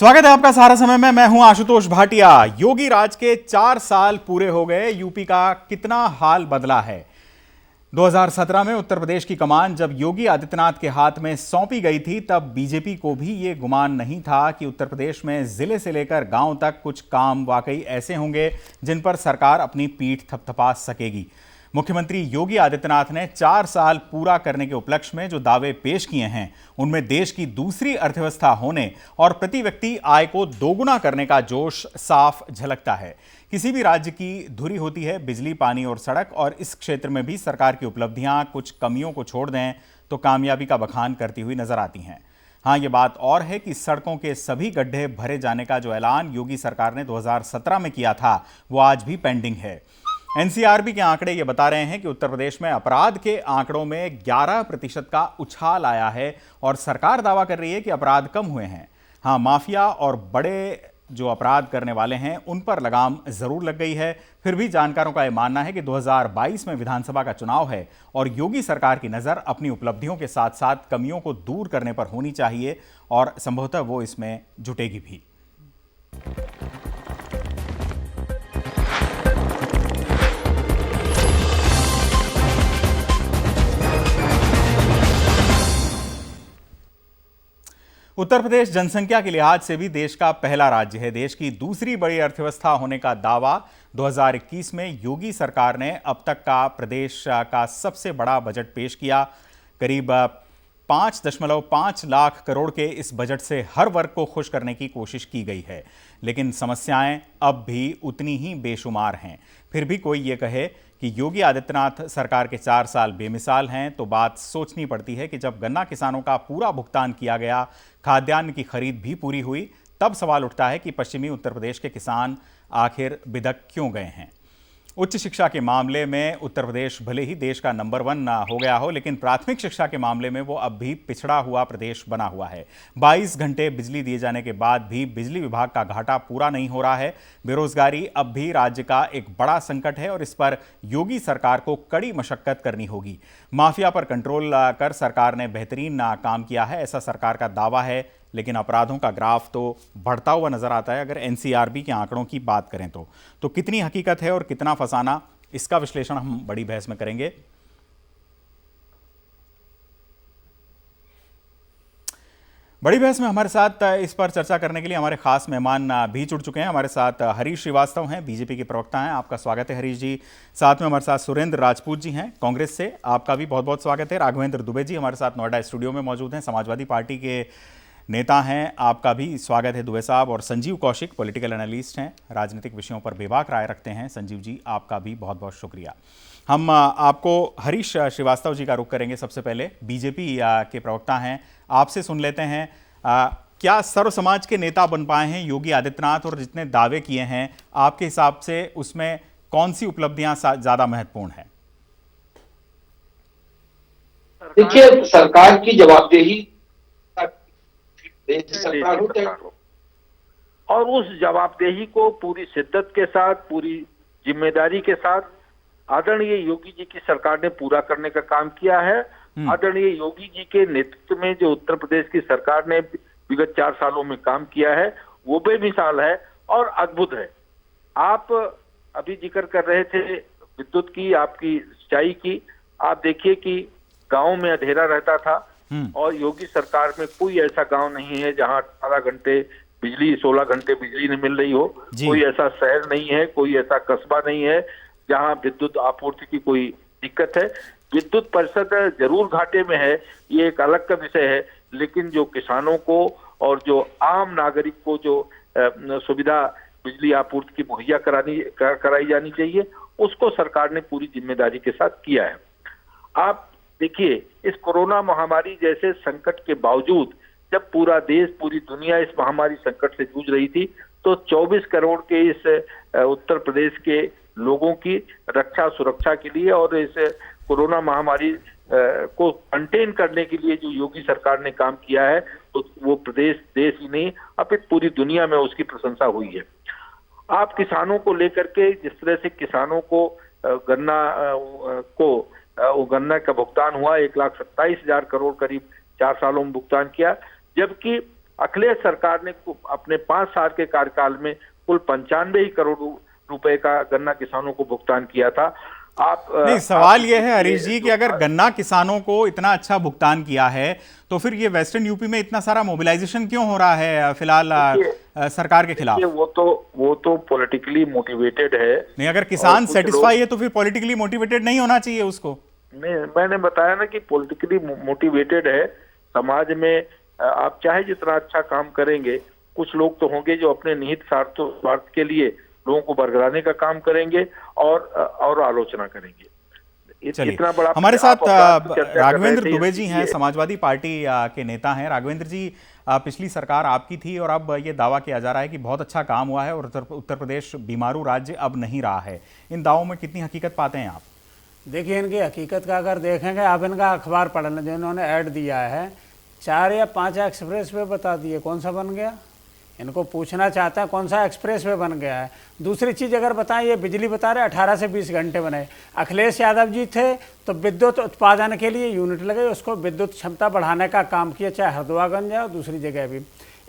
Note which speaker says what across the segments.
Speaker 1: स्वागत है आपका सहारा समय में। मैं हूं आशुतोष भाटिया। योगी राज के 4 साल पूरे हो गए। यूपी का कितना हाल बदला है। 2017 में उत्तर प्रदेश की कमान जब योगी आदित्यनाथ के हाथ में सौंपी गई थी, तब बीजेपी को भी ये गुमान नहीं था कि उत्तर प्रदेश में जिले से लेकर गांव तक कुछ काम वाकई ऐसे होंगे जिन पर सरकार अपनी पीठ थपथपा सकेगी। मुख्यमंत्री योगी आदित्यनाथ ने 4 साल पूरा करने के उपलक्ष्य में जो दावे पेश किए हैं, उनमें देश की दूसरी अर्थव्यवस्था होने और प्रति व्यक्ति आय को दोगुना करने का जोश साफ झलकता है। किसी भी राज्य की धुरी होती है बिजली, पानी और सड़क, और इस क्षेत्र में भी सरकार की उपलब्धियां कुछ कमियों को छोड़ दें तो कामयाबी का बखान करती हुई नजर आती हैं। हाँ, ये बात और है कि सड़कों के सभी गड्ढे भरे जाने का जो ऐलान योगी सरकार ने 2017 में किया था, वो आज भी पेंडिंग है। एनसीआरबी के आंकड़े ये बता रहे हैं कि उत्तर प्रदेश में अपराध के आंकड़ों में 11% का उछाल आया है और सरकार दावा कर रही है कि अपराध कम हुए हैं। हाँ, माफिया और बड़े जो अपराध करने वाले हैं उन पर लगाम जरूर लग गई है। फिर भी जानकारों का यह मानना है कि 2022 में विधानसभा का चुनाव है और योगी सरकार की नज़र अपनी उपलब्धियों के साथ साथ कमियों को दूर करने पर होनी चाहिए और संभवतः वो इसमें जुटेगी भी। उत्तर प्रदेश जनसंख्या के लिहाज से भी देश का पहला राज्य है। देश की दूसरी बड़ी अर्थव्यवस्था होने का दावा 2021 में योगी सरकार ने अब तक का प्रदेश का सबसे बड़ा बजट पेश किया। करीब 5.5 लाख करोड़ के इस बजट से हर वर्ग को खुश करने की कोशिश की गई है, लेकिन समस्याएं अब भी उतनी ही बेशुमार हैं। फिर भी कोई ये कहे कि योगी आदित्यनाथ सरकार के 4 साल बेमिसाल हैं, तो बात सोचनी पड़ती है कि जब गन्ना किसानों का पूरा भुगतान किया गया, खाद्यान्न की खरीद भी पूरी हुई, तब सवाल उठता है कि पश्चिमी उत्तर प्रदेश के किसान आखिर बिदक क्यों गए हैं। उच्च शिक्षा के मामले में उत्तर प्रदेश भले ही देश का नंबर 1 हो गया हो, लेकिन प्राथमिक शिक्षा के मामले में वो अब भी पिछड़ा हुआ प्रदेश बना हुआ है। 22 घंटे बिजली दिए जाने के बाद भी बिजली विभाग का घाटा पूरा नहीं हो रहा है। बेरोजगारी अब भी राज्य का एक बड़ा संकट है और इस पर योगी सरकार को कड़ी मशक्कत करनी होगी। माफिया पर कंट्रोल कर सरकार ने बेहतरीन काम किया है, ऐसा सरकार का दावा है, लेकिन अपराधों का ग्राफ तो बढ़ता हुआ नजर आता है। अगर एनसीआरबी के आंकड़ों की बात करें तो कितनी हकीकत है और कितना फसाना, इसका विश्लेषण हम बड़ी बहस में करेंगे। बड़ी बहस में हमारे साथ इस पर चर्चा करने के लिए हमारे खास मेहमान भी जुड़ चुके हैं। हमारे साथ हरीश श्रीवास्तव हैं, बीजेपी के प्रवक्ता हैं, आपका स्वागत है हरीश जी। साथ में हमारे साथ सुरेंद्र राजपूत जी हैं कांग्रेस से, आपका भी बहुत बहुत स्वागत है। राघवेंद्र दुबे जी हमारे साथ नोएडा स्टूडियो में मौजूद हैं, समाजवादी पार्टी के नेता हैं, आपका भी स्वागत है दुबे साहब। और संजीव कौशिक पॉलिटिकल एनालिस्ट हैं, राजनीतिक विषयों पर बेबाक राय रखते हैं। संजीव जी, आपका भी बहुत बहुत शुक्रिया। हम आपको हरीश श्रीवास्तव जी का रुख करेंगे। सबसे पहले बीजेपी के प्रवक्ता हैं, आपसे सुन लेते हैं, क्या सर्व समाज के नेता बन पाए हैं योगी आदित्यनाथ, और जितने दावे किए हैं आपके हिसाब से उसमें कौन सी उपलब्धियां ज्यादा महत्वपूर्ण है?
Speaker 2: देखिए, सरकार की जवाबदेही सरकार हो
Speaker 3: और उस जवाबदेही को पूरी शिद्दत के साथ, पूरी जिम्मेदारी के साथ आदरणीय योगी जी की सरकार ने पूरा करने का काम किया है। आदरणीय योगी जी के नेतृत्व में जो उत्तर प्रदेश की सरकार ने विगत 4 सालों में काम किया है, वो बेमिसाल है और अद्भुत है। आप अभी जिक्र कर रहे थे विद्युत की, आपकी सिंचाई की। आप देखिए कि गांव में अंधेरा रहता था और योगी सरकार में कोई ऐसा गांव नहीं है जहां 18 घंटे बिजली, 16 घंटे बिजली नहीं मिल रही हो। कोई ऐसा शहर नहीं है, कोई ऐसा कस्बा नहीं है जहां विद्युत आपूर्ति की कोई दिक्कत है। विद्युत परिषद जरूर घाटे में है, ये एक अलग का विषय है, लेकिन जो किसानों को और जो आम नागरिक को जो सुविधा बिजली आपूर्ति की मुहैया कराई जानी चाहिए, उसको सरकार ने पूरी जिम्मेदारी के साथ किया है। आप देखिए, इस कोरोना महामारी जैसे संकट के बावजूद जब पूरा देश, पूरी दुनिया इस महामारी संकट से जूझ रही थी, तो 24 करोड़ के इस उत्तर प्रदेश के लोगों की रक्षा सुरक्षा के लिए और इस कोरोना महामारी को कंटेन करने के लिए जो योगी सरकार ने काम किया है, तो वो प्रदेश, देश ही नहीं अपितु पूरी दुनिया में उसकी प्रशंसा हुई है। आप किसानों को लेकर के जिस तरह से किसानों को गन्ना का भुगतान हुआ, 1,27,000 करोड़ करीब 4 सालों में भुगतान किया, जबकि अखिलेश सरकार ने अपने 5 साल के कार्यकाल में कुल 95 ही करोड़ रुपए का गन्ना किसानों को भुगतान किया था। आप
Speaker 1: नहीं, सवाल यह है हरीश जी कि अगर गन्ना किसानों को इतना अच्छा भुगतान किया है तो फिर ये वेस्टर्न यूपी में इतना सारा मोबिलाइजेशन क्यों हो रहा है फिलहाल सरकार के खिलाफ?
Speaker 3: वो तो पॉलिटिकली मोटिवेटेड है।
Speaker 1: नहीं, अगर किसान सेटिस्फाई है तो फिर पॉलिटिकली मोटिवेटेड नहीं होना चाहिए उसको।
Speaker 3: मैंने बताया ना कि पॉलिटिकली मोटिवेटेड है। समाज में आप चाहे जितना अच्छा काम करेंगे, कुछ लोग तो होंगे जो अपने निहित स्वार्थ के लिए लोगों को बरगलाने का काम करेंगे और आलोचना करेंगे।
Speaker 1: इतना बड़ा हमारे साथ राघवेंद्र दुबे जी हैं, समाजवादी पार्टी के नेता हैं। राघवेंद्र जी, पिछली सरकार आपकी थी और अब ये दावा किया जा रहा है कि बहुत अच्छा काम हुआ है और उत्तर प्रदेश बीमारू राज्य अब नहीं रहा है। इन दावों में कितनी हकीकत पाते हैं आप?
Speaker 4: देखिए, इनकी हकीकत का अगर देखेंगे, आप इनका अखबार पढ़ लें जो इन्होंने ऐड दिया है, 4 या 5 एक्सप्रेस वे बता दिए, कौन सा बन गया? इनको पूछना चाहता है कौन सा एक्सप्रेस वे बन गया है। दूसरी चीज़ अगर बताएं, ये बिजली बता रहे 18 से 20 घंटे बने। अखिलेश यादव जी थे तो विद्युत उत्पादन के लिए यूनिट लगे, उसको विद्युत क्षमता बढ़ाने का काम किया, चाहे हरदोआगंज या दूसरी जगह भी।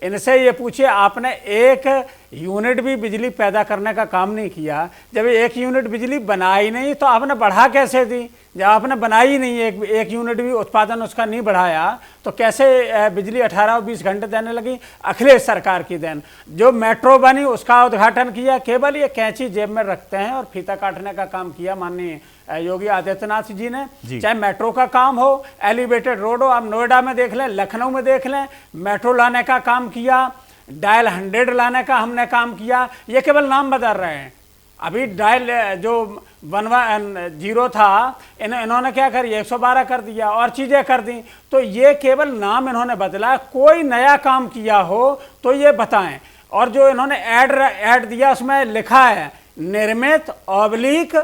Speaker 4: इनसे ये पूछिए, आपने 1 यूनिट भी बिजली पैदा करने का काम नहीं किया। जब 1 यूनिट बिजली बनाई नहीं तो आपने बढ़ा कैसे दी? जब आपने बनाई नहीं, एक यूनिट भी उत्पादन उसका नहीं बढ़ाया, तो कैसे बिजली 18 और 20 घंटे देने लगी? अखिलेश सरकार की देन। जो मेट्रो बनी उसका उद्घाटन किया, केवल ये कैंची जेब में रखते हैं और फीता काटने का काम किया माननीय योगी आदित्यनाथ जी ने। चाहे मेट्रो का काम हो, एलिवेटेड रोड हो, आप नोएडा में देख लें, लखनऊ में देख लें, मेट्रो लाने का काम किया, डायल 100 लाने का हमने काम किया। ये केवल नाम बदल रहे हैं। अभी डायल जो 110 था, इन्होंने क्या करी, 112 कर दिया और चीज़ें कर दी। तो ये केवल नाम इन्होंने बदला। कोई नया काम किया हो तो ये बताएं। और जो इन्होंने ऐड दिया उसमें लिखा है निर्मित ऑब्लिक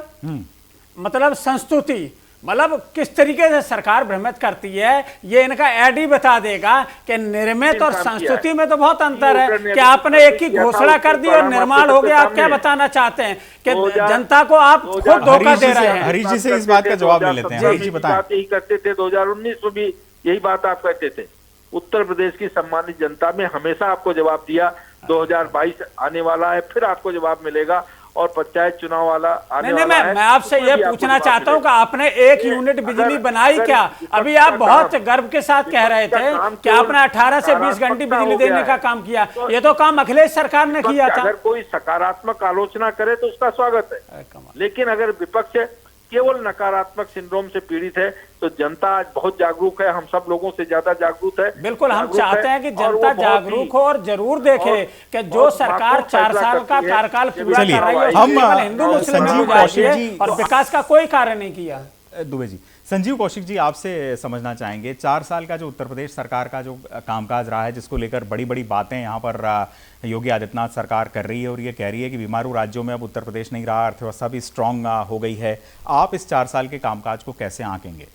Speaker 4: मतलब संस्तुति, मतलब किस तरीके से सरकार भ्रमित करती है, ये इनका ऐड ही बता देगा कि निर्मित और संस्तुति में तो बहुत अंतर है। कि आपने एक की घोषणा कर दी और निर्माण हो गया। आप क्या बताना चाहते हैं कि जनता को आप खुद धोखा दे रहे हैं?
Speaker 1: हरीश जी से इस बात का जवाब ले लेते हैं। हरीश जी बताएं।
Speaker 3: यही करते थे 2019 में भी यही बात आप कहते थे। उत्तर प्रदेश की सम्मानित जनता में हमेशा आपको जवाब दिया 2022 आने वाला है, फिर आपको जवाब मिलेगा और पंचायत चुनाव वाला आने वाला है।
Speaker 4: मैं आपसे ये पूछना चाहता हूँ कि आपने 1 यूनिट बिजली बनाई क्या? अभी आप बहुत गर्व के साथ कह रहे थे कि आपने 18 से 20 घंटे बिजली देने का काम किया। ये तो काम अखिलेश सरकार ने किया था।
Speaker 3: अगर कोई सकारात्मक आलोचना करे तो उसका स्वागत है, लेकिन अगर विपक्ष केवल नकारात्मक सिंड्रोम से पीड़ित है तो जनता आज बहुत जागरूक है। हम सब लोगों से ज्यादा जागरूक है।
Speaker 4: बिल्कुल, हम चाहते हैं कि जनता जागरूक हो और जरूर देखे कि जो सरकार 4 साल का कार्यकाल पूरा कर रही है, केवल हिंदू मुस्लिम और विकास का कोई कार्य नहीं किया।
Speaker 1: दुबे जी, संजीव कौशिक जी, आपसे समझना चाहेंगे 4 साल का जो उत्तर प्रदेश सरकार का जो कामकाज रहा है, जिसको लेकर बड़ी बड़ी बातें यहाँ पर योगी आदित्यनाथ सरकार कर रही है और ये कह रही है कि बीमारू राज्यों में अब उत्तर प्रदेश नहीं रहा, अर्थव्यवस्था भी स्ट्रांग हो गई है। आप इस 4 साल के कामकाज को कैसे आंकेंगे?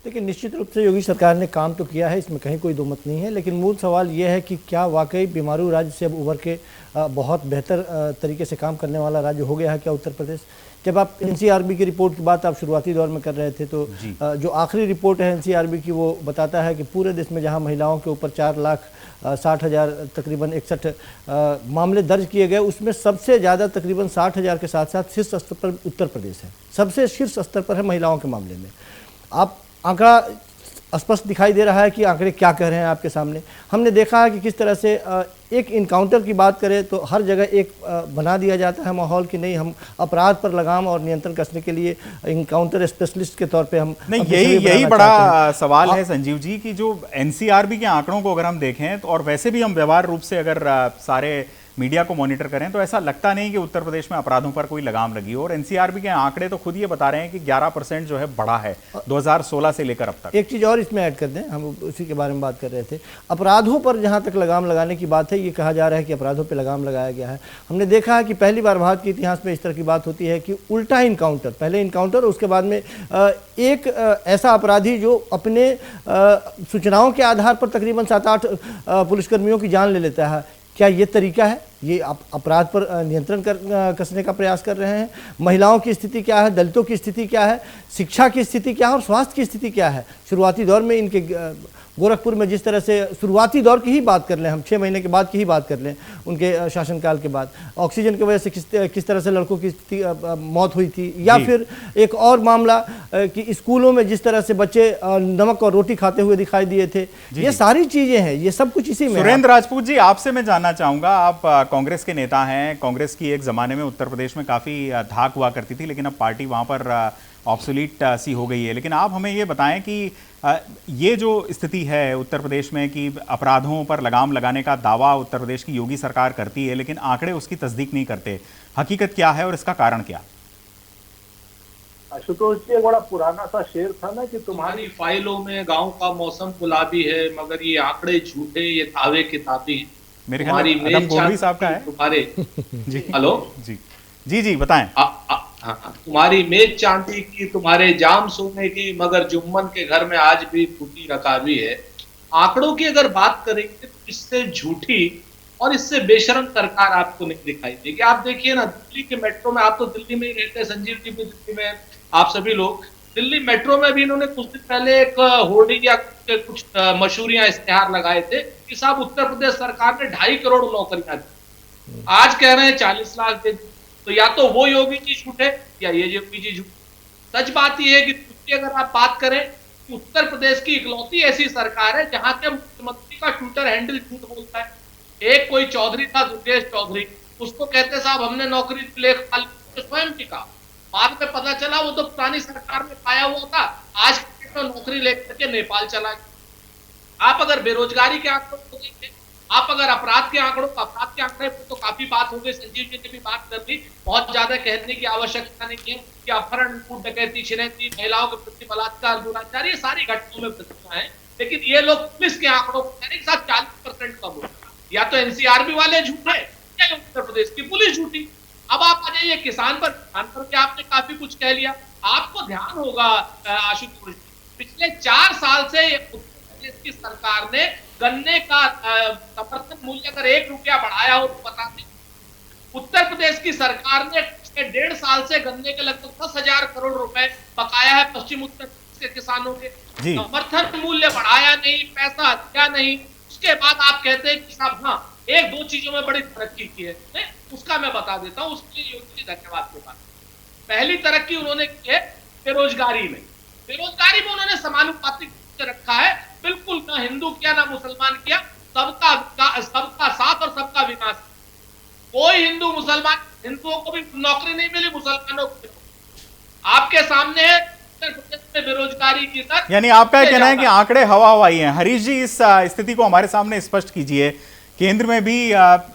Speaker 5: देखिए, निश्चित रूप से योगी सरकार ने काम तो किया है, इसमें कहीं कोई दो मत नहीं है, लेकिन मूल सवाल ये है कि क्या वाकई बीमारू राज्य से अब उभर के बहुत बेहतर तरीके से काम करने वाला राज्य हो गया है क्या उत्तर प्रदेश? जब आप एनसीआरबी की रिपोर्ट की बात आप शुरुआती दौर में कर रहे थे, तो जो आखिरी रिपोर्ट है एनसीआरबी की, वो बताता है कि पूरे देश में जहां महिलाओं के ऊपर 4,60,000 तकरीबन 61 मामले दर्ज किए गए, उसमें सबसे ज़्यादा तकरीबन 60,000 के साथ साथ शीर्ष स्तर पर उत्तर प्रदेश है। सबसे शीर्ष स्तर पर है महिलाओं के मामले में। आप आंकड़ा स्पष्ट दिखाई दे रहा है कि आंकड़े क्या कह रहे हैं आपके सामने। हमने देखा है कि किस तरह से एक इनकाउंटर की बात करें तो हर जगह एक बना दिया जाता है माहौल कि नहीं, हम अपराध पर लगाम और नियंत्रण कसने के लिए इनकाउंटर स्पेशलिस्ट के तौर पे हम
Speaker 1: नहीं, यही बड़ा सवाल है संजीव जी कि जो एनसीआरबी के आंकड़ों को अगर हम देखें तो, और वैसे भी हम व्यवहार रूप से अगर सारे मीडिया को मॉनिटर करें तो ऐसा लगता नहीं कि उत्तर प्रदेश में अपराधों पर कोई लगाम लगी हो। और एनसीआरबी के आंकड़े तो खुद ये बता रहे हैं कि 11% जो है बढ़ा है 2016 से लेकर अब तक।
Speaker 5: एक चीज़ और इसमें ऐड कर दें, हम उसी के बारे में बात कर रहे थे। अपराधों पर जहां तक लगाम लगाने की बात है, ये कहा जा रहा है कि अपराधों पर लगाम लगाया गया है। हमने देखा है कि पहली बार भारत के इतिहास में इस तरह की बात होती है कि उल्टा इनकाउंटर, पहले इनकाउंटर, उसके बाद में एक ऐसा अपराधी जो अपने सूचनाओं के आधार पर तकरीबन 7-8 पुलिसकर्मियों की जान ले लेता है। क्या ये तरीका है? ये अपराध पर नियंत्रण कसने का प्रयास कर रहे हैं। महिलाओं की स्थिति क्या है, दलितों की स्थिति क्या है, शिक्षा की स्थिति क्या है और स्वास्थ्य की स्थिति क्या है? शुरुआती दौर में इनके गोरखपुर में जिस तरह से शुरुआती दौर की ही बात कर लें, हम 6 महीने के बाद की ही बात कर लें, उनके शासनकाल के बाद ऑक्सीजन की वजह से किस तरह से लड़कों की मौत हुई थी, या फिर एक और मामला कि स्कूलों में जिस तरह से बच्चे नमक और रोटी खाते हुए दिखाई दिए थे, ये सारी चीजें हैं, ये सब कुछ इसी में।
Speaker 1: सुरेंद्र राजपूत जी, आपसे मैं जानना चाहूंगा, आप कांग्रेस के नेता हैं। कांग्रेस की एक जमाने में उत्तर प्रदेश में काफी धाक हुआ करती थी, लेकिन अब पार्टी वहां पर ऑब्सोलीट सी हो गई है। लेकिन आप हमें ये बताएं कि ये जो स्थिति है उत्तर प्रदेश में कि अपराधों पर लगाम लगाने का दावा उत्तर प्रदेश की योगी सरकार करती है, लेकिन आंकड़े उसकी तस्दीक नहीं करते, हकीकत क्या है और इसका कारण क्या?
Speaker 6: आशुतोष जी, बड़ा पुराना सा शेर था ना कि तुम्हारी फाइलों में गांव का मौसम गुलाबी है, मगर ये आंकड़े झूठे, ये दावे किताबी।
Speaker 1: मेरे ख्याल में अदम गोलवी साहब का है
Speaker 6: तुम्हारे
Speaker 1: जी।
Speaker 6: हेलो
Speaker 1: जी जी जी बताएं।
Speaker 6: तुम्हारी मेज चांदी की, तुम्हारे जाम सोने की, मगर जुम्मन के घर में आज भी फूटी रकाबी है। आंकड़ों की अगर बात करेंगे तो इससे झूठी और इससे बेशरम सरकार आपको नहीं दिखाई देगी। आप देखिए ना, दिल्ली के मेट्रो में, आप तो दिल्ली में ही रहते हैं, संजीव जी भी दिल्ली में, आप सभी लोग, दिल्ली मेट्रो में भी इन्होंने कुछ दिन पहले एक होर्डिंग या कुछ मशहूरियां इश्तेहार लगाए थे कि साहब उत्तर प्रदेश सरकार ने 2.5 करोड़ नौकरियां दी, आज कह रहे हैं 40 लाख दे दी। तो या तो वो योगी जी झूठे या ये योगी जी झूठे। सच बात यह है कि अगर आप बात करें, उत्तर प्रदेश की इकलौती ऐसी सरकार है जहां के मुख्यमंत्री का ट्विटर हैंडल झूठ बोलता है। एक कोई चौधरी था, दुर्गेश चौधरी, उसको कहते साहब हमने नौकरी लेखपाल स्वयं टिका, बाद में पता चला वो तो पुरानी सरकार में पाया हुआ था, आज तो नौकरी लेकर के नेपाल चला गया। आप अगर बेरोजगारी के आंकड़ों को देखें, आप अगर अपराध के आंकड़े पर तो काफी बात हो गई, संजीव जी ने भी बात कर दी, बहुत ज्यादा कहने की आवश्यकता नहीं है कि अपहरण, लूट, डकैती, छिनैती, महिलाओं के प्रति बलात्कार, दुराचार, ये सारी घटनाओं में प्रतिशत है। लेकिन ये लोग पुलिस के आंकड़ों को कहने के साथ 40% कम हो, या तो एनसीआरबी वाले झूठे या उत्तर प्रदेश की पुलिस झूठी। अब आप आ जाइए किसान पर के आपने काफी कुछ कह लिया। आपको ध्यान होगा आशुतोष, पिछले 4 साल से उत्तर प्रदेश की सरकार ने गन्ने का समर्थन मूल्य अगर 1 रुपया बढ़ाया हो तो बता दें। उत्तर प्रदेश की सरकार ने पिछले 1.5 साल से गन्ने के लगभग 10,000 करोड़ रुपए बकाया है पश्चिम उत्तर प्रदेश के किसानों के। समर्थन मूल्य बढ़ाया नहीं, पैसा दिया नहीं, उसके बाद आप कहते हैं कि साहब हाँ 1-2 चीजों में बड़ी तरक्की की है, उसका मैं बता देता हूं, उसके लिए योगी जी धन्यवाद के बाद। पहली तरक्की उन्होंने की है बेरोजगारी में। बेरोजगारी में उन्होंने समानुपातिक रखा है, बिल्कुल ना हिंदू किया ना मुसलमान किया, सबका साथ और सबका विकास। कोई हिंदू मुसलमान, हिंदुओं को भी नौकरी नहीं मिली, मुसलमानों को आपके सामने है उत्तर प्रदेश में बेरोजगारी की दर।
Speaker 1: यानी आपका कहना है कि आंकड़े हवा हवाई हैं। हरीश जी, इस स्थिति को हमारे सामने स्पष्ट कीजिए। केंद्र में भी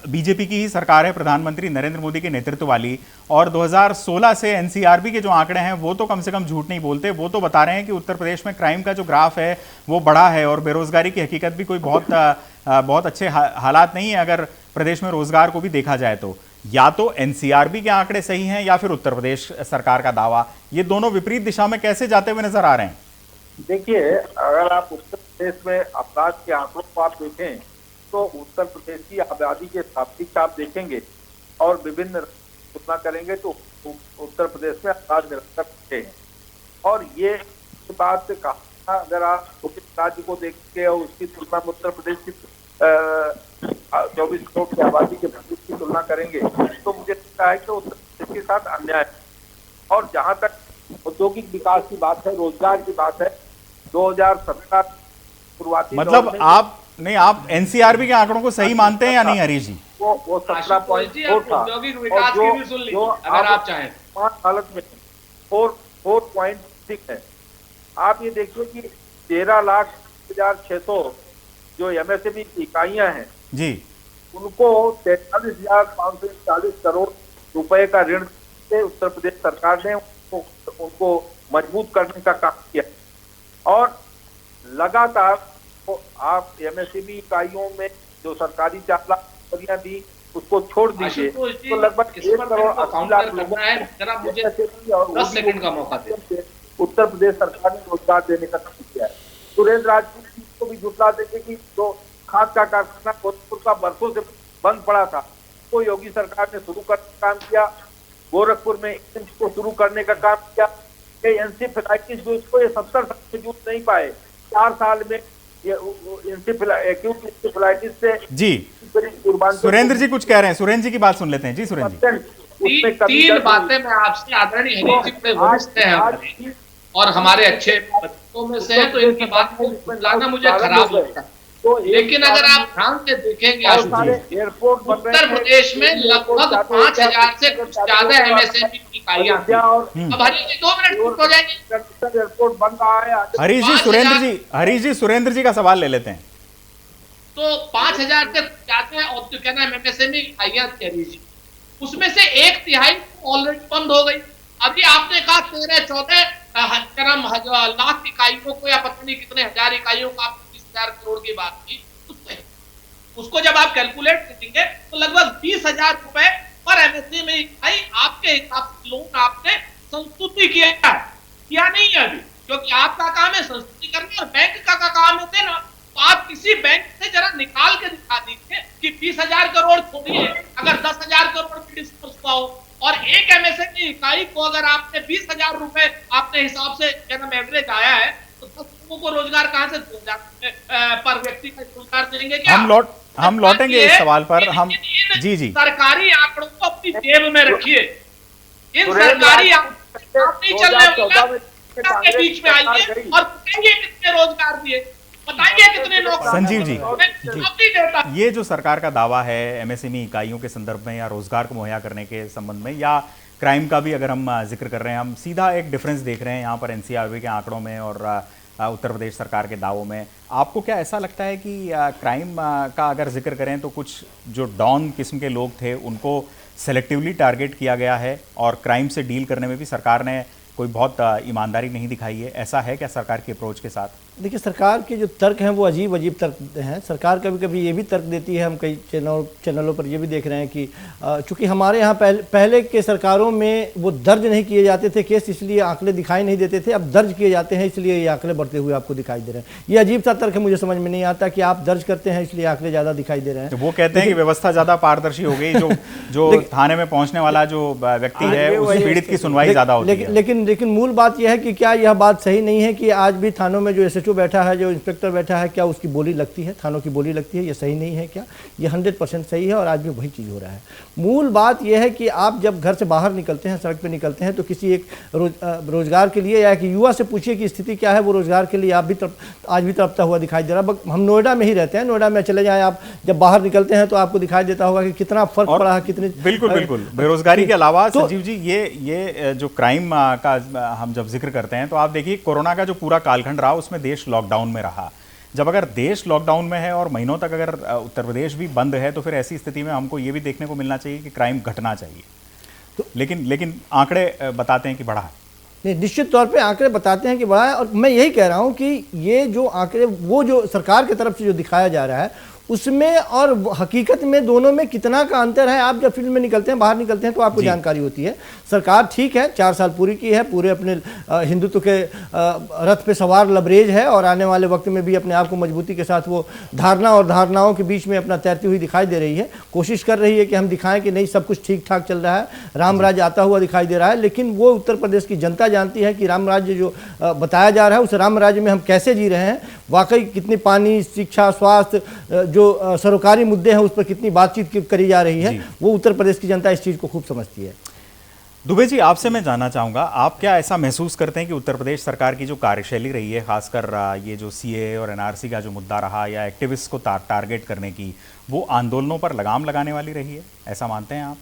Speaker 1: बीजेपी की ही सरकार है, प्रधानमंत्री नरेंद्र मोदी के नेतृत्व वाली, और 2016 से एनसीआरबी के जो आंकड़े हैं वो तो कम से कम झूठ नहीं बोलते। वो तो बता रहे हैं कि उत्तर प्रदेश में क्राइम का जो ग्राफ है वो बढ़ा है और बेरोजगारी की हकीकत भी कोई बहुत अच्छे हालात नहीं है अगर प्रदेश में रोजगार को भी देखा जाए तो। या तो एनसीआरबी के आंकड़े सही हैं या फिर उत्तर प्रदेश सरकार का दावा, ये दोनों विपरीत दिशा में कैसे जाते हुए नजर आ रहे हैं?
Speaker 3: देखिए, अगर आप उत्तर प्रदेश में अपराध के आंकड़ों को आप देखें तो उत्तर प्रदेश की आबादी के सापेक्ष आप देखेंगे और विभिन्न तुलना करेंगे तो उत्तर प्रदेश में अपराध निरंतर बढ़ते हैं। और ये बात से कहा, अगर आप राज्य को देखेंगे और उसकी तुलना में उत्तर प्रदेश की 24 करोड़ की आबादी के प्रदेश की तुलना करेंगे तो मुझे लगता है कि उत्तर प्रदेश के साथ अन्याय है। और जहां तक औद्योगिक विकास की बात है, रोजगार की बात है, 2017 शुरुआती
Speaker 1: मतलब आप एनसीआरबी के आंकड़ों को सही मानते हैं या नहीं हरीश जी?
Speaker 3: वो 17.4 था,
Speaker 6: औद्योगिक विकास की भी सुन लीजिए अगर आप चाहें।
Speaker 3: 5 हालत में 4.6 है। आप ये देखिए कि 13,06,000 जो एमएसएमई की इकाइयां हैं
Speaker 1: जी,
Speaker 3: उनको 43,540 करोड़ रुपए का ऋण से उत्तर प्रदेश सरकार ने उनको मजबूत करने का काम किया। और लगातार तो आप एमएसएमई इकाइयों में जो सरकारी 4 लाख नौकरियां दी उसको छोड़ दीजिए तो लगभग 1 करोड़ 80 लाख लोगों को
Speaker 6: 10 सेकंड का मौका दे।
Speaker 3: उत्तर प्रदेश सरकार ने रोजगार देने का काम किया है। सुरेंद्र राजपूत को भी जुटला देंगे कि जो खाद का कारखाना गोरखपुर का बरसों से बंद पड़ा था तो योगी सरकार ने शुरू करने का काम किया। गोरखपुर में एम्स को शुरू करने का काम किया। एनसेफेलाइटिस जो इसको 70 साल से जूझ नहीं पाए, 4 साल में ये एक्यूट इंसेफेलाइटिस से
Speaker 1: जी
Speaker 3: कुर्बान
Speaker 1: सुरेंद्र जी कुछ कह रहे हैं, सुरेंद्र जी की बात सुन लेते हैं। जी सुरेंद्र जी।
Speaker 6: तीन बातें मैं आपसे, आदरणीय हरीश जी बड़े वरिष्ठ हैं हमारे और हमारे अच्छे बच्चों में से है, तो इनकी बात को बुलाना मुझे खराब लगता है। लेकिन अगर आप ध्यान से देखेंगे आशु जी,
Speaker 3: एयरपोर्ट
Speaker 6: उत्तर प्रदेश में लगभग 5000 से कुछ ज्यादा एमएसएमई की इकाइयां थी। अब हरीश जी 2 मिनट चुप हो जाएंगे।
Speaker 3: एयरपोर्ट बन रहा है।
Speaker 1: हरीश जी सुरेंद्र जी का सवाल ले लेते हैं।
Speaker 6: तो 5000 से ज्यादा कहना एमएसएमई इकाइयां थी हरीश जी, उसमें से 1/3 ऑलरेडी बंद हो गई। अभी आपने कहा 13-14 लाख इकाइयों को या पता नहीं कितने हजार इकाइयों को आप 20,000 करोड़ की बात की, उसको जब आप कैलकुलेट करेंगे तो लगभग 20,000 रुपए पर एमएसएमई इकाई आपके हिसाब से लोन आपने संस्तुति किया नहीं है अभी, क्योंकि आपका काम है संस्तुति करना और बैंक का काम है देना। तो आप किसी बैंक से जरा निकाल के दिखा दीजिए कि 20,000 करोड़ छोड़िए, अगर 10,000 करोड़ की डिस्पर्स हुआ हो और एक एमएसएमई इकाई को अगर आपने 20,000 रुपए आपने हिसाब से एवरेज आया है, तो 10 लोगों को रोजगार कहां से 2,000 पर व्यक्ति का रोजगार देंगे क्या?
Speaker 1: हम लौटेंगे इस सवाल पर। हम जी
Speaker 6: सरकारी आंकड़ों को अपनी जेब में रखिए। इन सरकारी आंकड़ों नहीं चलने वाला के बीच में आइए और बताइए कितने रोजगार दिए, बताइए कितने लोग।
Speaker 1: संजीव जी, ये जो सरकार का दावा है एमएसएमई इकाइयों के संदर्भ में या रोजगार को मुहैया करने के संबंध में या क्राइम का भी अगर हम जिक्र कर रहे हैं, हम सीधा एक डिफरेंस देख रहे हैं यहाँ पर एनसीआरबी के आंकड़ों में और उत्तर प्रदेश सरकार के दावों में। आपको क्या ऐसा लगता है कि क्राइम का अगर जिक्र करें तो कुछ जो डॉन किस्म के लोग थे उनको सेलेक्टिवली टारगेट किया गया है और क्राइम से डील करने में भी सरकार ने कोई बहुत ईमानदारी नहीं दिखाई है? ऐसा है क्या सरकार की अप्रोच के साथ?
Speaker 5: देखिए, सरकार के जो तर्क हैं वो अजीब अजीब तर्क हैं। सरकार कभी कभी ये भी तर्क देती है, हम कई चैनलों पर ये भी देख रहे हैं कि चूंकि हमारे यहाँ पहले के सरकारों में वो दर्ज नहीं किए जाते थे केस, इसलिए आंकड़े दिखाई नहीं देते थे। अब दर्ज किए जाते हैं इसलिए ये आंकड़े बढ़ते हुए आपको दिखाई दे रहे हैं। ये अजीब सा तर्क है, मुझे समझ में नहीं आता कि आप दर्ज करते हैं इसलिए आंकड़े ज़्यादा दिखाई दे रहे हैं।
Speaker 1: तो वो कहते हैं कि व्यवस्था ज़्यादा पारदर्शी हो गई, जो थाने में पहुँचने वाला जो व्यक्ति है उस पीड़ित की सुनवाई ज़्यादा होती है।
Speaker 5: लेकिन मूल बात यह है कि क्या यह बात सही नहीं है कि आज भी थानों में जो एसएचओ बैठा है, जो इंस्पेक्टर बैठा है, क्या उसकी बोली लगती है, थानों की बोली लगती है? ये सही नहीं है क्या? ये 100% सही है और आज भी वही चीज़ हो रहा है। मूल बात यह है कि आप जब घर से बाहर निकलते हैं, सड़क पे निकलते हैं, तो किसी एक रोजगार के लिए या कि युवा से पूछिए कि स्थिति क्या है, वो रोजगार के लिए आज भी तड़पता हुआ दिखाई दे रहा है। हम नोएडा में ही रहते हैं, नोएडा में चले जाएं आप, जब बाहर निकलते हैं तो आपको दिखाई देता होगा कि कितना फर्क पड़ा है, कितने।
Speaker 1: बिल्कुल बेरोजगारी के अलावा संजीव जी ये जो क्राइम का हम जब जिक्र करते हैं तो आप देखिए कोरोना का जो पूरा कालखंड रहा उसमें देश लॉकडाउन में रहा। जब अगर देश लॉकडाउन में है और महीनों तक अगर उत्तर प्रदेश भी बंद है तो फिर ऐसी स्थिति में हमको ये भी देखने को मिलना चाहिए कि क्राइम घटना चाहिए। तो लेकिन आंकड़े बताते हैं कि बढ़ा है।
Speaker 5: नहीं, निश्चित तौर पे आंकड़े बताते हैं कि बढ़ा है। और मैं यही कह रहा हूं कि ये जो आंकड़े वो जो सरकार की तरफ से जो दिखाया जा रहा है उसमें और हकीकत में दोनों में कितना का अंतर है, आप जब फील्ड में निकलते हैं, बाहर निकलते हैं तो आपको जानकारी होती है। सरकार ठीक है 4 साल पूरी की है, पूरे अपने हिंदुत्व के रथ पे सवार लबरेज है और आने वाले वक्त में भी अपने आप को मजबूती के साथ वो धारणा और धारणाओं के बीच में अपना तैरती हुई दिखाई दे रही है। कोशिश कर रही है कि हम दिखाएं कि नहीं सब कुछ ठीक ठाक चल रहा है, राम राज्य आता हुआ दिखाई दे रहा है। लेकिन वो उत्तर प्रदेश की जनता जानती है कि राम राज्य जो बताया जा रहा है उस राम राज्य में हम कैसे जी रहे हैं, वाकई कितनी पानी, शिक्षा, स्वास्थ्य, जो सरकारी मुद्दे हैं उस पर कितनी बातचीत करी जा रही है, वो उत्तर प्रदेश की जनता इस चीज़ को खूब समझती है।
Speaker 1: दुबे जी, आपसे मैं जानना चाहूँगा, आप क्या ऐसा महसूस करते हैं कि उत्तर प्रदेश सरकार की जो कार्यशैली रही है, खासकर ये जो सीए और एनआरसी का जो मुद्दा रहा या एक्टिविस्ट को टारगेट करने की, वो आंदोलनों पर लगाम लगाने वाली रही है, ऐसा मानते हैं आप?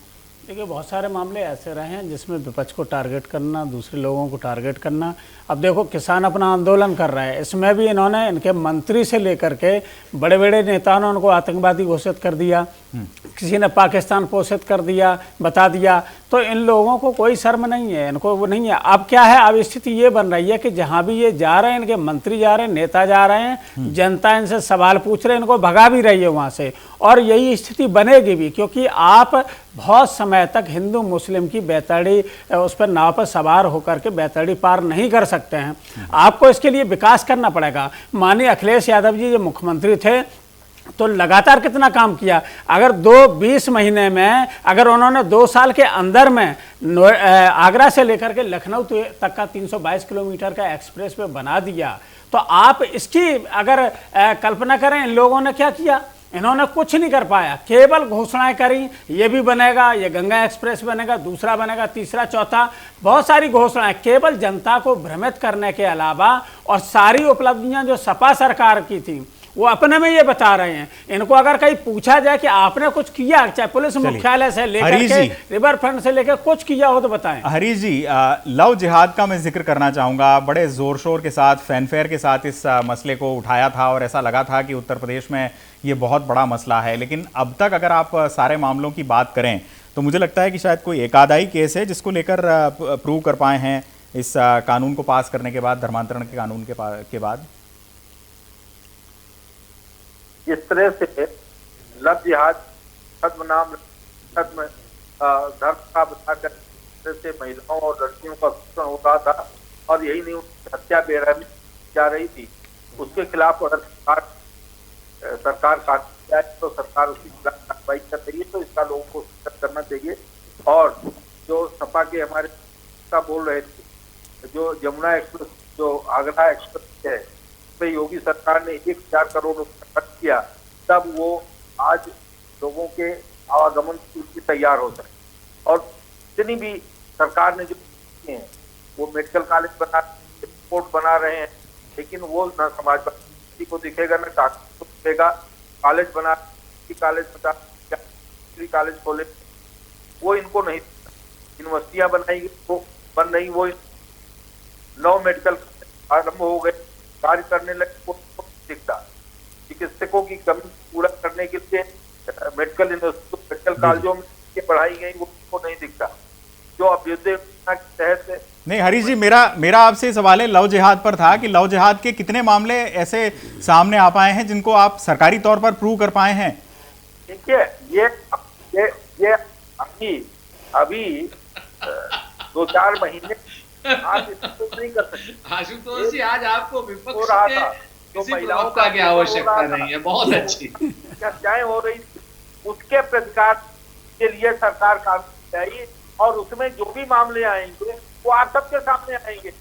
Speaker 4: देखिए, बहुत सारे मामले ऐसे रहे हैं जिसमें विपक्ष को टारगेट करना, दूसरे लोगों को टारगेट करना। अब देखो, किसान अपना आंदोलन कर रहे हैं, इसमें भी इन्होंने इनके मंत्री से लेकर के बड़े बड़े नेताओं ने उनको आतंकवादी घोषित कर दिया, किसी ने पाकिस्तान पोषित कर दिया, बता दिया। तो इन लोगों को कोई शर्म नहीं है, इनको वो नहीं है। अब क्या है, अब स्थिति ये बन रही है कि जहाँ भी ये जा रहे हैं, इनके मंत्री जा रहे हैं, नेता जा रहे हैं, जनता इनसे सवाल पूछ रहे हैं, इनको भगा भी रही है वहाँ से। और यही स्थिति बनेगी भी, क्योंकि आप बहुत समय तक हिंदू मुस्लिम की बैतरणी, उस पर नाव पर सवार होकर के बैतरणी पार नहीं कर सकते हैं। आपको इसके लिए विकास करना पड़ेगा। माननीय अखिलेश यादव जी जब मुख्यमंत्री थे तो लगातार कितना काम किया। अगर 20 महीने में अगर उन्होंने 2 साल के अंदर में आगरा से लेकर के लखनऊ तक का 322 किलोमीटर का एक्सप्रेस वे बना दिया, तो आप इसकी अगर कल्पना करें इन लोगों ने क्या किया, इन्होंने कुछ नहीं कर पाया, केवल घोषणाएं करी, ये भी बनेगा, ये गंगा एक्सप्रेस बनेगा, दूसरा बनेगा, तीसरा, चौथा, बहुत सारी घोषणाएं केवल जनता को भ्रमित करने के अलावा। और सारी उपलब्धियां जो सपा सरकार की थी वो अपने में ये बता रहे हैं। इनको अगर कहीं पूछा जाए कि आपने कुछ किया, चाहे पुलिस मुख्यालय से लेकर के रिवर फ्रंट से लेकर कुछ किया हो तो बताएं।
Speaker 1: हरीश जी, लव जिहाद का मैं जिक्र करना चाहूंगा। बड़े जोर शोर के साथ, फैनफेयर के साथ इस मसले को उठाया था और ऐसा लगा था कि उत्तर प्रदेश में ये बहुत बड़ा मसला है। लेकिन अब तक अगर आप सारे मामलों की बात करें तो मुझे लगता है कि शायद कोई एक आधा ही केस है जिसको लेकर प्रूव कर पाए हैं इस कानून को पास करने के बाद, धर्मांतरण के कानून के बाद।
Speaker 3: इस तरह से लव जिहाद धर्म का बताकर से महिलाओं और लड़कियों का शोषण हो रहा था और यही नहीं, उनकी हत्या बेरहमी जा रही थी। उसके खिलाफ अगर सरकार कानून जाए तो सरकार उसकी खिलाफ कार्रवाई कर रही है, तो इसका लोगों को करना चाहिए। और जो सपा के हमारे बोल रहे थे, जो यमुना एक्सप्रेस, जो आगरा एक्सप्रेस है, पे योगी सरकार ने 1000 करोड़ रुपए खर्च किया, तब वो आज लोगों के आवागमन के लिए तैयार हो सके। और जितनी भी सरकार ने जो किए हैं, वो मेडिकल कॉलेज बना, एयरपोर्ट बना रहे हैं, लेकिन वो न समाजवादी को दिखेगा, न कांग्रेस को दिखेगा। कॉलेज बना, कॉलेज खोले, वो इनको नहीं। यूनिवर्सिटियां बनाई गई, वो बन रही, वो 9 मेडिकल आरंभ हो गए, कार्य करने लगे, वो दिखता। चिकित्सकों की कमी पूरा करने के लिए मेडिकल यूनिवर्सिटी, मेडिकल कॉलेजों में पढ़ाई गई, वो नहीं दिखता। जो अभ्युदय योजना के तहत
Speaker 1: नहीं, हरीश जी, मेरा आपसे सवाल है लव जिहाद पर था कि लव जिहाद के कितने मामले ऐसे सामने आ पाए हैं जिनको आप सरकारी तौर पर प्रूव कर पाए हैं?
Speaker 3: देखिए, ये अभी 2-4 महीने आप इसको नहीं कर सकते।
Speaker 6: आशुतोष जी, आज आपको विपक्ष
Speaker 3: के
Speaker 6: किसी प्रवक्ता की आवश्यकता नहीं है। बहुत अच्छी
Speaker 3: चर्चाएं हो रही, उसके प्रतिकार के लिए सरकार कानून चाहिए और उसमें जो भी मामले आएंगे वो आप सबके सामने आएंगे।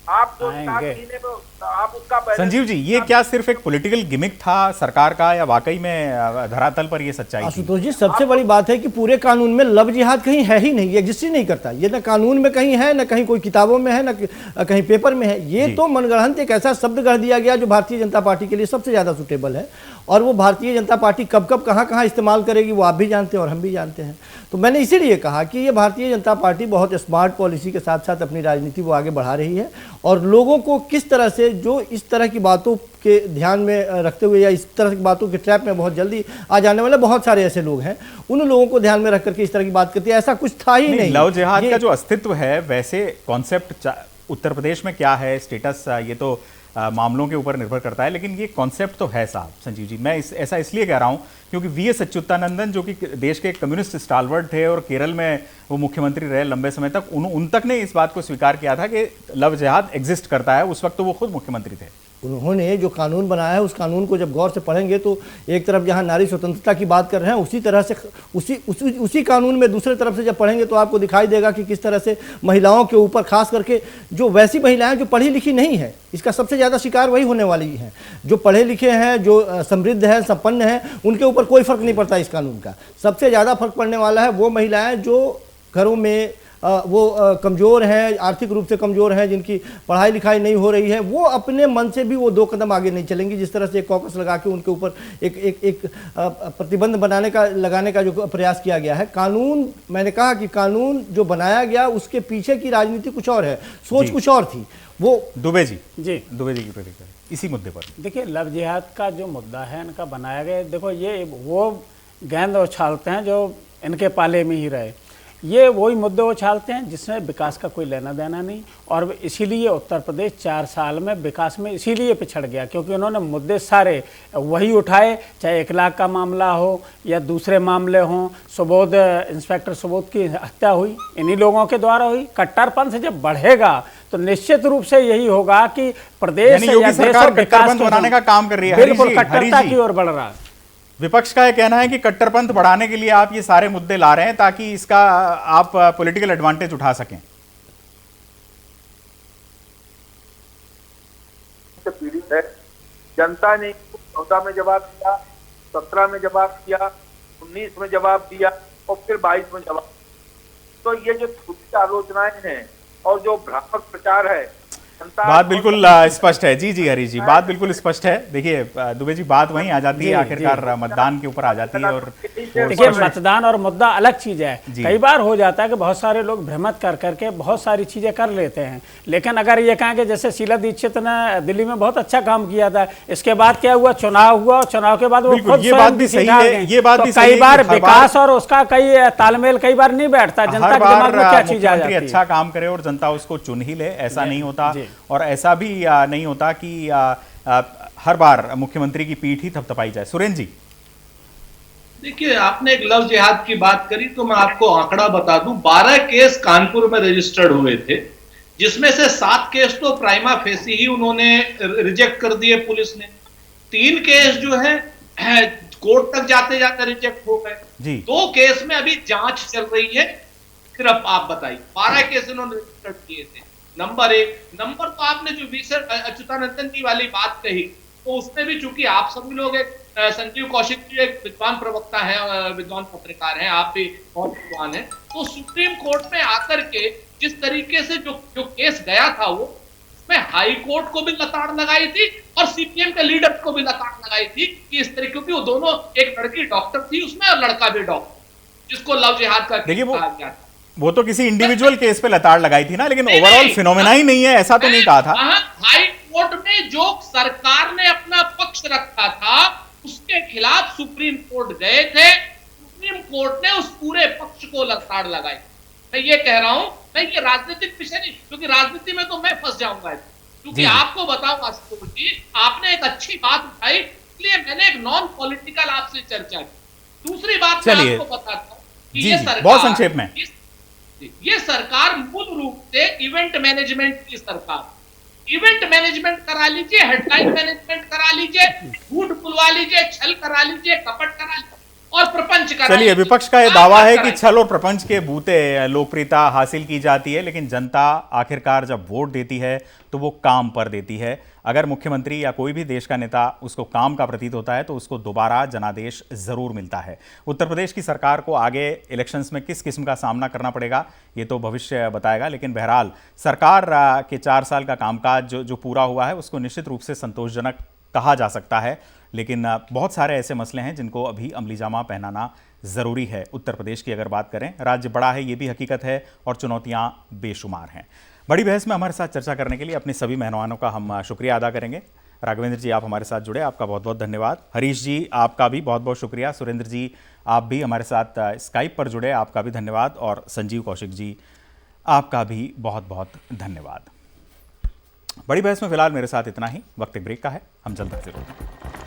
Speaker 3: आप जो 7 महीने में आप उसका
Speaker 1: संजीव जी, ये क्या सिर्फ एक पॉलिटिकल गिमिक था सरकार का, या वाकई में धरातल पर ये सच्चाई थी?
Speaker 5: आशुतोष जी, सबसे बड़ी बात है कि पूरे कानून में लव जिहाद कहीं है ही नहीं, एग्जिस्ट ही नहीं करता। ये ना कानून में कहीं है, ना कहीं कोई किताबों में है, ना कहीं पेपर में है। ये तो मनगढ़ंत एक ऐसा शब्द गढ़ दिया गया जो भारतीय जनता पार्टी के लिए सबसे ज्यादा सुटेबल है। और वो भारतीय जनता पार्टी कब कब कहाँ इस्तेमाल करेगी वो आप भी जानते हैं और हम भी जानते हैं। तो मैंने इसीलिए कहा कि ये भारतीय जनता पार्टी बहुत स्मार्ट पॉलिसी के साथ साथ अपनी राजनीति वो आगे बढ़ा रही है। और लोगों को किस तरह से, जो इस तरह की बातों के ध्यान में रखते हुए या इस तरह की बातों के ट्रैप में बहुत जल्दी आ जाने वाले बहुत सारे ऐसे लोग हैं, उन लोगों को ध्यान में रख करके इस तरह की बात करती है। ऐसा कुछ था ही नहीं।
Speaker 1: लव जिहाद का जो अस्तित्व है, वैसे कॉन्सेप्ट उत्तर प्रदेश में क्या है, स्टेटस, ये तो मामलों के ऊपर निर्भर करता है, लेकिन ये कॉन्सेप्ट तो है साहब। संजीव जी, मैं ऐसा इसलिए कह रहा हूं क्योंकि वीएस अच्युतानंदन, जो कि देश के कम्युनिस्ट स्टालवर्ट थे और केरल में वो मुख्यमंत्री रहे लंबे समय तक, उन तक ने इस बात को स्वीकार किया था कि लव जिहाद एग्जिस्ट करता है। उस वक्त तो वो खुद मुख्यमंत्री थे।
Speaker 5: उन्होंने जो कानून बनाया है उस कानून को जब गौर से पढ़ेंगे तो एक तरफ जहां नारी स्वतंत्रता की बात कर रहे हैं, उसी तरह से उसी कानून में दूसरे तरफ से जब पढ़ेंगे तो आपको दिखाई देगा कि किस तरह से महिलाओं के ऊपर, खास करके जो वैसी महिलाएं जो पढ़ी लिखी नहीं है, इसका सबसे ज़्यादा शिकार वही होने वाली हैं। जो पढ़े लिखे हैं, जो समृद्ध हैं, संपन्न हैं, उनके ऊपर कोई फर्क नहीं पड़ता इस कानून का। सबसे ज़्यादा फर्क पड़ने वाला है वो महिलाएं जो घरों में कमज़ोर हैं, आर्थिक रूप से कमज़ोर हैं, जिनकी पढ़ाई लिखाई नहीं हो रही है। वो अपने मन से भी वो 2 कदम आगे नहीं चलेंगी। जिस तरह से एक कॉकस लगा के उनके ऊपर एक प्रतिबंध लगाने का जो प्रयास किया गया है। कानून, मैंने कहा कि कानून जो बनाया गया उसके पीछे की राजनीति कुछ और है, सोच कुछ और थी। वो
Speaker 1: दुबे जी की प्रतिक्रिया इसी मुद्दे पर।
Speaker 4: देखिए, लव जिहाद का जो मुद्दा है इनका बनाया गया, देखो ये वो गेंद उछालते हैं जो इनके पाले में ही रहे। ये वही मुद्दे उछालते हैं जिसमें विकास का कोई लेना देना नहीं। और इसीलिए उत्तर प्रदेश 4 साल में विकास में इसीलिए पिछड़ गया, क्योंकि उन्होंने मुद्दे सारे वही उठाए, चाहे 1 लाख का मामला हो या दूसरे मामले हों। सुबोध, इंस्पेक्टर सुबोध की हत्या हुई इन्हीं लोगों के द्वारा हुई। कट्टरपंथ जब बढ़ेगा तो निश्चित रूप से यही होगा कि प्रदेश या
Speaker 1: सरकार कट्टरपंथ बनाने का काम कर रही है।
Speaker 4: बिल्कुल कट्टरता की ओर बढ़ रहा है।
Speaker 1: विपक्ष का यह कहना है कि कट्टरपंथ बढ़ाने के लिए आप ये सारे मुद्दे ला रहे हैं ताकि इसका आप पॉलिटिकल एडवांटेज उठा सकें।
Speaker 3: पीड़ित जनता ने 14 में जवाब दिया, 17 में जवाब दिया, 19 में जवाब दिया और फिर 22 में जवाब। तो ये जो झूठी आलोचनाएं हैं और जो भ्रामक प्रचार है,
Speaker 1: बात बिल्कुल स्पष्ट है। जी हरीश जी, बात बिल्कुल स्पष्ट है। देखिए दुबे जी, बात वहीं आ जाती है, आखिरकार मतदान के ऊपर आ जाती है। और
Speaker 4: देखिए, मतदान और मुद्दा अलग चीज है। कई बार हो जाता है कि बहुत सारे लोग भ्रमित कर करके बहुत सारी चीजें कर लेते हैं, लेकिन अगर ये कहें कि जैसे शीला दीक्षित ने दिल्ली में बहुत अच्छा काम किया था, इसके बाद क्या हुआ, चुनाव हुआ, चुनाव के बाद वो खुद
Speaker 1: ये बात भी सही है, ये बात भी
Speaker 4: कई बार विकास और उसका कई तालमेल कई बार नहीं बैठता। जनता के दिमाग में क्या चीज आ जाती है।
Speaker 1: अच्छा काम करे और जनता उसको चुन ही ले, ऐसा नहीं होता। और ऐसा भी नहीं होता कि हर बार मुख्यमंत्री की पीठ ही थपथपाई जाए। सुरेंद्र जी,
Speaker 6: देखिए, आपने एक लव जिहाद की बात करी तो मैं आपको आंकड़ा बता दूं। 12 केस कानपुर में रजिस्टर्ड हुए थे, जिसमें से 7 केस तो प्राइमा फेसी ही उन्होंने रिजेक्ट कर दिए पुलिस ने। 3 केस जो है कोर्ट तक जाते जाते रिजेक्ट हो गए। 2 केस में अभी जांच चल रही है। फिर अब आप बताइए, 12 केस इन्होंने रजिस्टर्ड किए थे। नंबर 1। नंबर तो आपने जो अच्युतानंदन जी वाली बात कही, तो उसमें भी चूंकि आप सभी लोग एक संजीव कौशिक जी एक विद्वान प्रवक्ता है, विद्वान पत्रकार हैं, आप भी बहुत विद्वान हैं, तो सुप्रीम कोर्ट में आकर के जिस तरीके से जो केस गया था, वो उसमें हाई कोर्ट को भी लताड़ लगाई थी और सीपीएम के लीडर को भी लताड़ लगाई थी कि इस तरीके, क्योंकि वो दोनों, एक लड़की डॉक्टर थी उसमें और लड़का भी डॉक्टर, जिसको लव जिहाद का केस कहा गया था।
Speaker 1: वो तो किसी इंडिविजुअल केस पे लताड़ लगाई थी ना, लेकिन ओवरऑल फिनोमेना ही नहीं है, ऐसा तो नहीं कहा था।
Speaker 6: हाई कोर्ट में जो सरकार ने अपना पक्ष रखा था, उसके खिलाफ सुप्रीम कोर्ट गए थे। सुप्रीम कोर्ट ने उस पूरे पक्ष को लताड़ लगाई। मैं ये कह रहा हूं, मैं ये राजनीतिक विषय नहीं, क्योंकि राजनीति में तो मैं फंस जाऊंगा, क्योंकि आपको बताऊं आशुतोष जी, आपने एक अच्छी बात उठाई, इसलिए मैंने एक नॉन पॉलिटिकल आपसे चर्चा की। दूसरी बात मैं आपको बताता हूं कि ये सरकार,
Speaker 1: बहुत संक्षेप में,
Speaker 6: ये सरकार मूल रूप से इवेंट मैनेजमेंट की सरकार। इवेंट मैनेजमेंट करा लीजिए, हेडलाइन मैनेजमेंट करा लीजिए, झूठ बुलवा लीजिए, छल करा लीजिए, कपट करा लीजिए और प्रपंच करा लीजिए।
Speaker 1: चलिए, विपक्ष का यह दावा है कि छल और प्रपंच के बूते लोकप्रियता हासिल की जाती है, लेकिन जनता आखिरकार जब वोट देती है तो वो काम पर देती है। अगर मुख्यमंत्री या कोई भी देश का नेता उसको काम का प्रतीत होता है तो उसको दोबारा जनादेश जरूर मिलता है। उत्तर प्रदेश की सरकार को आगे इलेक्शंस में किस किस्म का सामना करना पड़ेगा ये तो भविष्य बताएगा, लेकिन बहरहाल सरकार के 4 साल का कामकाज जो पूरा हुआ है उसको निश्चित रूप से संतोषजनक कहा जा सकता है, लेकिन बहुत सारे ऐसे मसले हैं जिनको अभी अमलीजामा पहनाना ज़रूरी है। उत्तर प्रदेश की अगर बात करें, राज्य बड़ा है ये भी हकीकत है और चुनौतियां बेशुमार हैं। बड़ी बहस में हमारे साथ चर्चा करने के लिए अपने सभी मेहमानों का हम शुक्रिया अदा करेंगे। राघवेंद्र जी, आप हमारे साथ जुड़े, आपका बहुत बहुत धन्यवाद। हरीश जी, आपका भी बहुत बहुत शुक्रिया। सुरेंद्र जी, आप भी हमारे साथ स्काइप पर जुड़े, आपका भी धन्यवाद। और संजीव कौशिक जी, आपका भी बहुत बहुत धन्यवाद। बड़ी बहस में फिलहाल मेरे साथ इतना ही। वक्त एक ब्रेक का है, हम जल्द हाजिर होते हैं।